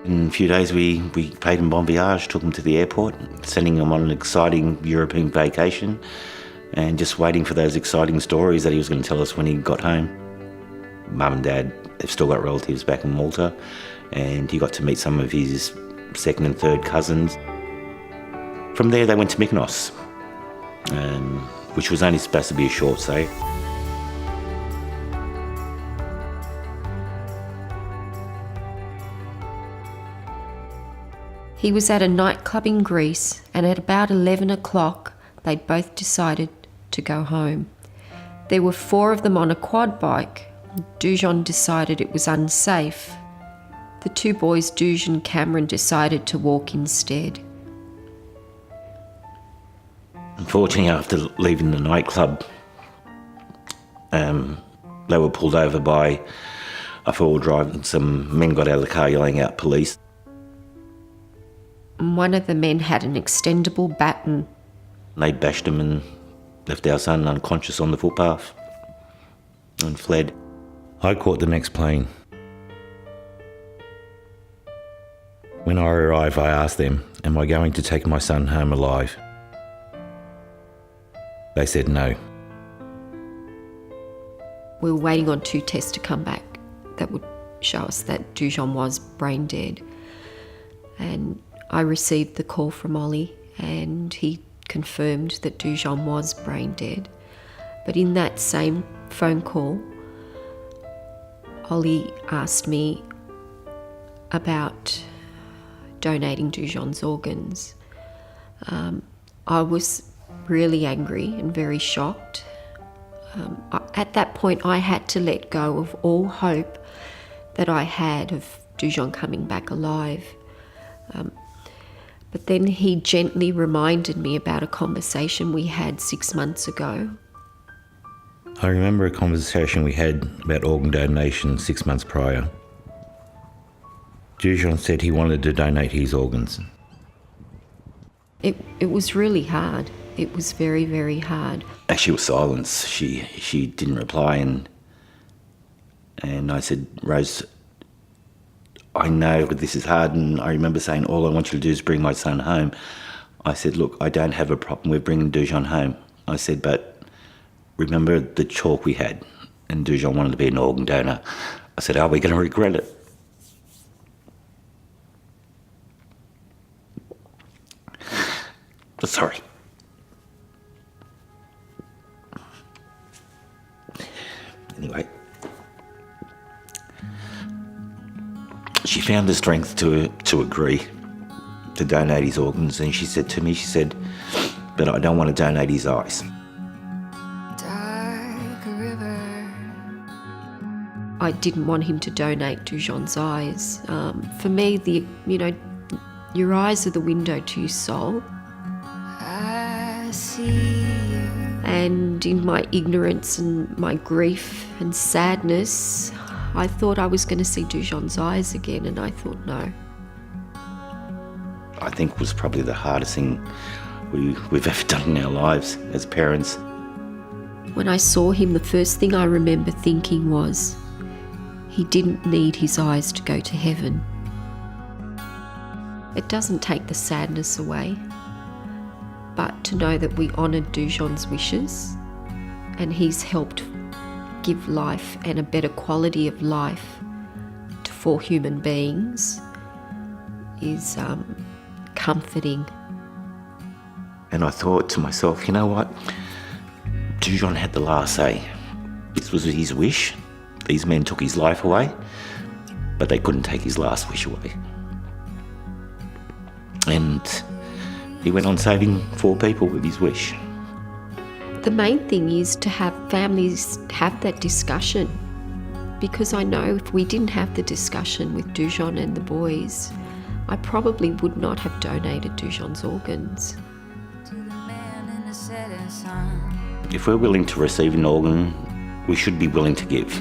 In a few days we paid him bon voyage, took him to the airport, sending him on an exciting European vacation and just waiting for those exciting stories that he was going to tell us when he got home. Mum and Dad have still got relatives back in Malta, and he got to meet some of his second and third cousins. From there they went to Mykonos, which was only supposed to be a short stay. He was at a nightclub in Greece, and at about 11 o'clock they'd both decided to go home. There were 4 of them on a quad bike. Dujon decided it was unsafe. The 2 boys, Duj and Cameron, decided to walk instead. Unfortunately, after leaving the nightclub, they were pulled over by a four-wheel drive, and some men got out of the car yelling out police. One of the men had an extendable baton. They bashed him and left our son unconscious on the footpath and fled. I caught the next plane. When I arrived, I asked them, am I going to take my son home alive? They said no. We were waiting on 2 tests to come back that would show us that Dujon was brain dead. And I received the call from Ollie, and he confirmed that Dujon was brain dead. But in that same phone call, Ollie asked me about donating Dujon's organs. I was really angry and very shocked. At that point, I had to let go of all hope that I had of Dujon coming back alive. But then he gently reminded me about a conversation we had 6 months ago. I remember a conversation we had about organ donation 6 months prior. Dujon said he wanted to donate his organs. It was really hard. It was very, very hard. Actually, it was silence. She didn't reply, and I said, Rose, I know this is hard, and I remember saying, all I want you to do is bring my son home. I said, look, I don't have a problem with bringing Dujon home. I said, but remember the talk we had, and Dujon wanted to be an organ donor. I said, are we going to regret it? Sorry. Anyway, she found the strength to agree to donate his organs, and she said to me, she said, but I don't want to donate his eyes. Dark river. I didn't want him to donate Dujon's eyes. For me, your eyes are the window to your soul. I see you. And in my ignorance and my grief and sadness, I thought I was going to see Dujon's eyes again, and I thought no. I think was probably the hardest thing we've ever done in our lives as parents. When I saw him, the first thing I remember thinking was, he didn't need his eyes to go to heaven. It doesn't take the sadness away, but to know that we honoured Dujon's wishes and he's helped give life and a better quality of life to 4 human beings is comforting. And I thought to myself, you know what? Dujon had the last say. This was his wish. These men took his life away, but they couldn't take his last wish away. And he went on saving 4 people with his wish. The main thing is to have families have that discussion, because I know if we didn't have the discussion with Dujon and the boys, I probably would not have donated Dujon's organs. To the man in the setting sun. If we're willing to receive an organ, we should be willing to give.